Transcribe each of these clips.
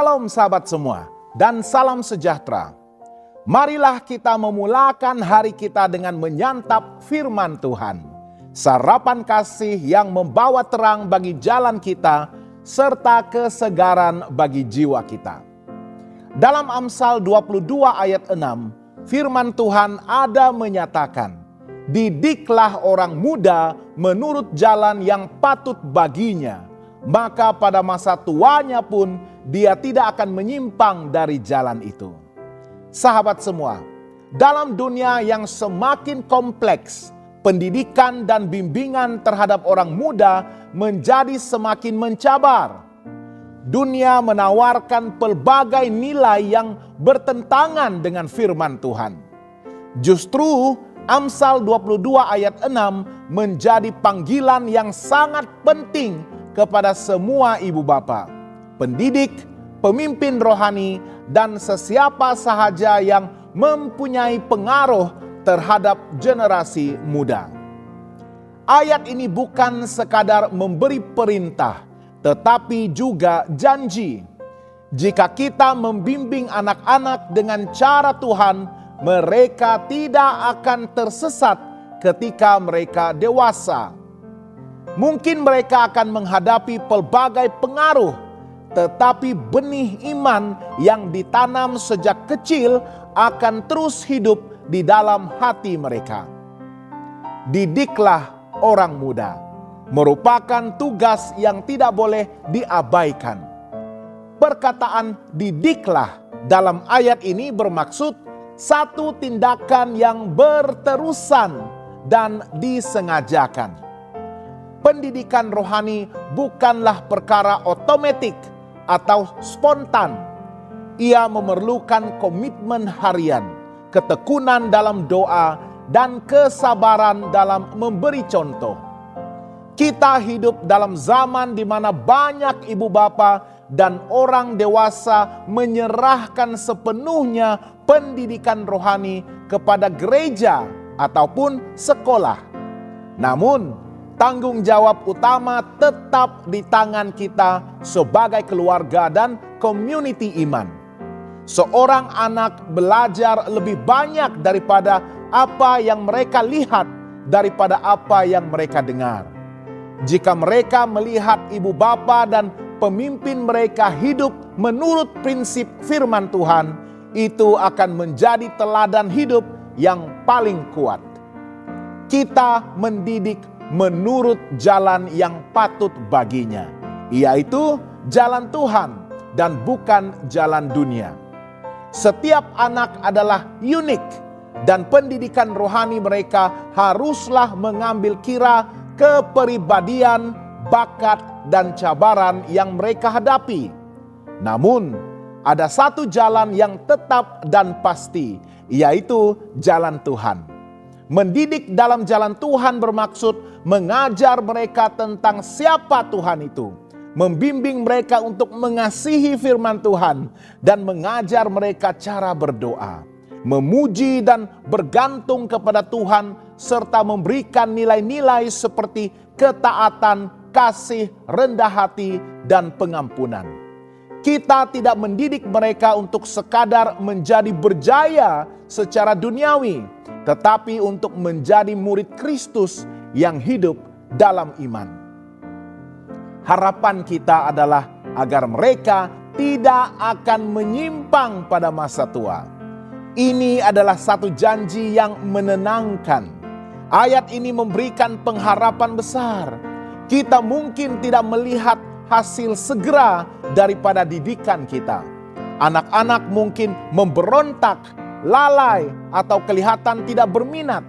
Shalom sahabat semua dan salam sejahtera. Marilah kita memulakan hari kita dengan menyantap firman Tuhan. Sarapan kasih yang membawa terang bagi jalan kita serta kesegaran bagi jiwa kita. Dalam Amsal 22 ayat 6, firman Tuhan ada menyatakan, "Didiklah orang muda menurut jalan yang patut baginya, maka pada masa tuanya pun dia tidak akan menyimpang dari jalan itu." Sahabat semua, dalam dunia yang semakin kompleks, pendidikan dan bimbingan terhadap orang muda menjadi semakin mencabar. Dunia menawarkan pelbagai nilai yang bertentangan dengan firman Tuhan. Justru Amsal 22 ayat 6 menjadi panggilan yang sangat penting kepada semua ibu bapa, pendidik, pemimpin rohani, dan sesiapa sahaja yang mempunyai pengaruh terhadap generasi muda. Ayat ini bukan sekadar memberi perintah, tetapi juga janji. Jika kita membimbing anak-anak dengan cara Tuhan, mereka tidak akan tersesat ketika mereka dewasa. Mungkin mereka akan menghadapi pelbagai pengaruh, tetapi benih iman yang ditanam sejak kecil akan terus hidup di dalam hati mereka. Didiklah orang muda merupakan tugas yang tidak boleh diabaikan. Perkataan didiklah dalam ayat ini bermaksud satu tindakan yang berterusan dan disengajakan. Pendidikan rohani bukanlah perkara otomatik atau spontan. Ia memerlukan komitmen harian, ketekunan dalam doa, dan kesabaran dalam memberi contoh. Kita hidup dalam zaman di mana banyak ibu bapa dan orang dewasa menyerahkan sepenuhnya pendidikan rohani kepada gereja ataupun sekolah. Namun, tanggung jawab utama tetap di tangan kita sebagai keluarga dan community iman. Seorang anak belajar lebih banyak daripada apa yang mereka lihat, daripada apa yang mereka dengar. Jika mereka melihat ibu bapa dan pemimpin mereka hidup menurut prinsip firman Tuhan, itu akan menjadi teladan hidup yang paling kuat. Kita mendidik menurut jalan yang patut baginya, yaitu jalan Tuhan dan bukan jalan dunia. Setiap anak adalah unik dan pendidikan rohani mereka haruslah mengambil kira kepribadian, bakat, dan cabaran yang mereka hadapi. Namun, ada satu jalan yang tetap dan pasti, yaitu jalan Tuhan. Mendidik dalam jalan Tuhan bermaksud mengajar mereka tentang siapa Tuhan itu, membimbing mereka untuk mengasihi firman Tuhan, dan mengajar mereka cara berdoa, memuji dan bergantung kepada Tuhan, serta memberikan nilai-nilai seperti ketaatan, kasih, rendah hati, dan pengampunan. Kita tidak mendidik mereka untuk sekadar menjadi berjaya secara duniawi, tetapi untuk menjadi murid Kristus yang hidup dalam iman. Harapan kita adalah agar mereka tidak akan menyimpang pada masa tua. Ini adalah satu janji yang menenangkan. Ayat ini memberikan pengharapan besar. Kita mungkin tidak melihat hasil segera daripada didikan kita. Anak-anak mungkin memberontak, lalai, atau kelihatan tidak berminat.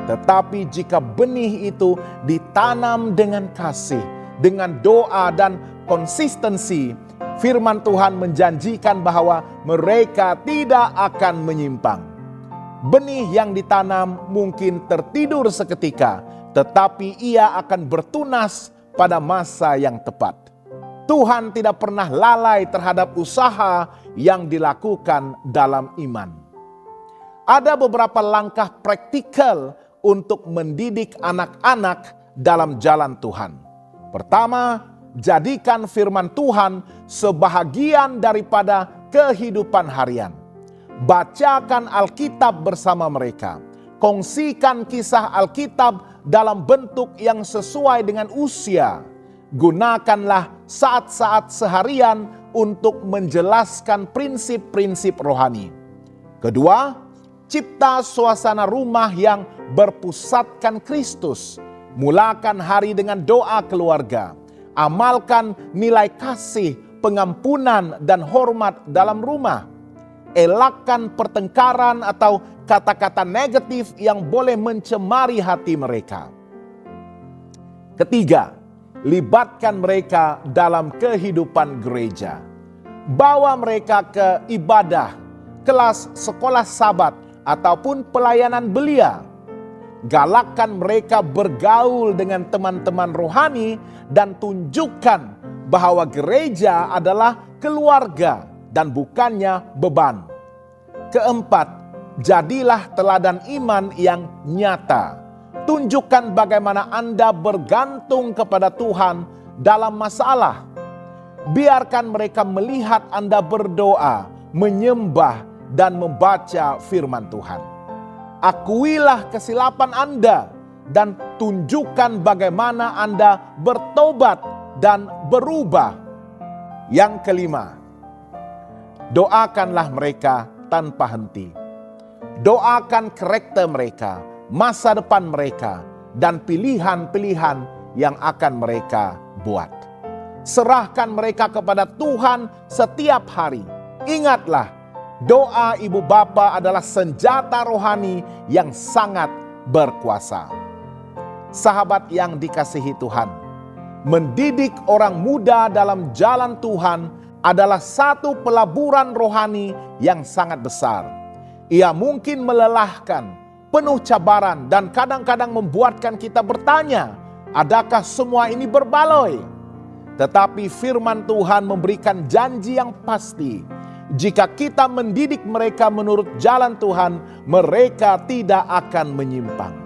Tetapi jika benih itu ditanam dengan kasih, dengan doa dan konsistensi, firman Tuhan menjanjikan bahwa mereka tidak akan menyimpang. Benih yang ditanam mungkin tertidur seketika, tetapi ia akan bertunas pada masa yang tepat. Tuhan tidak pernah lalai terhadap usaha yang dilakukan dalam iman. Ada beberapa langkah praktikal untuk mendidik anak-anak dalam jalan Tuhan. Pertama, jadikan firman Tuhan sebahagian daripada kehidupan harian. Bacakan Alkitab bersama mereka. Kongsikan kisah Alkitab dalam bentuk yang sesuai dengan usia. Gunakanlah saat-saat seharian untuk menjelaskan prinsip-prinsip rohani. Kedua, cipta suasana rumah yang berpusatkan Kristus. Mulakan hari dengan doa keluarga. Amalkan nilai kasih, pengampunan, dan hormat dalam rumah. Elakkan pertengkaran atau kata-kata negatif yang boleh mencemari hati mereka. Ketiga, libatkan mereka dalam kehidupan gereja. Bawa mereka ke ibadah, kelas sekolah sabat, ataupun pelayanan belia. Galakkan mereka bergaul dengan teman-teman rohani dan tunjukkan bahwa gereja adalah keluarga dan bukannya beban. Keempat, jadilah teladan iman yang nyata. Tunjukkan bagaimana Anda bergantung kepada Tuhan dalam masalah. Biarkan mereka melihat Anda berdoa, menyembah, dan membaca firman Tuhan. Akuilah kesilapan Anda dan tunjukkan bagaimana Anda bertobat dan berubah. Yang kelima, doakanlah mereka tanpa henti. Doakan karakter mereka, masa depan mereka, dan pilihan-pilihan yang akan mereka buat. Serahkan mereka kepada Tuhan setiap hari. Ingatlah, doa ibu bapa adalah senjata rohani yang sangat berkuasa. Sahabat yang dikasihi Tuhan, mendidik orang muda dalam jalan Tuhan adalah satu pelaburan rohani yang sangat besar. Ia mungkin melelahkan, penuh cabaran, dan kadang-kadang membuatkan kita bertanya, adakah semua ini berbaloi? Tetapi firman Tuhan memberikan janji yang pasti. Jika kita mendidik mereka menurut jalan Tuhan, mereka tidak akan menyimpang.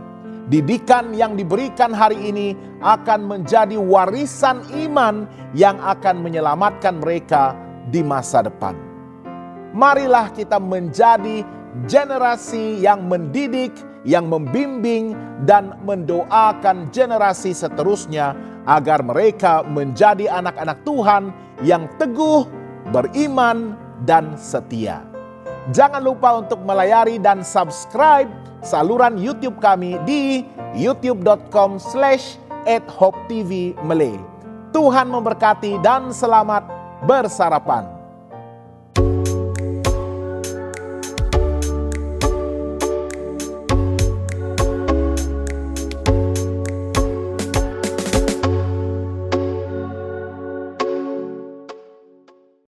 Didikan yang diberikan hari ini akan menjadi warisan iman yang akan menyelamatkan mereka di masa depan. Marilah kita menjadi generasi yang mendidik, yang membimbing, dan mendoakan generasi seterusnya agar mereka menjadi anak-anak Tuhan yang teguh, beriman, dan setia. Jangan lupa untuk melayari dan subscribe saluran YouTube kami di youtube.com/@hopetv Malay. Tuhan memberkati dan selamat bersarapan.